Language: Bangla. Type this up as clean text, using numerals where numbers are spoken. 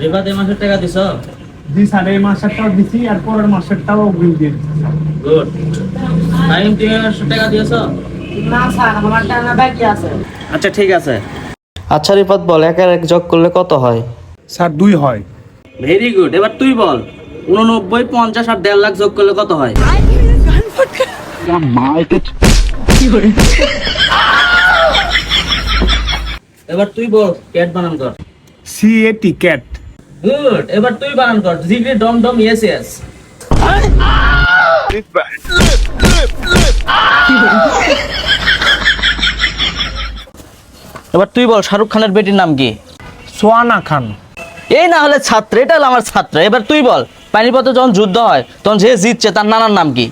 রিবাদ এই মাসের টাকা দিছো? জি স্যার, এই মাসেরটাও দিছি আর পরের মাসেরটাও অগ্রিম দিয়ে দিচ্ছি স্যার। গুড। টাইম 300 টাকা দিয়েছো? না স্যার, আমার টাকা বাকি আছে। আচ্ছা ঠিক আছে। আচ্ছা রিপাত বল, এক আর এক যোগ করলে কত হয়? স্যার 2 হয়। Very good. এবার তুই বল 89, 50 আর 1.5 লাখ যোগ করলে কত হয়? এবার তুই বল ক্যাট বানান কর। CAT cat. গুড। এবার তুই বানান কর জিগরি ডম ডম ইয়েস ইয়েস। এবার তুই বল শাহরুখ খানের বেটির নাম কি? সোয়ানা খান। এই না হলে ছাত্র, এটা হলো আমার ছাত্র। এবার তুই বল পানিপথে যখন যুদ্ধ হয় তখন যে জিতছে তার নানার নাম কি?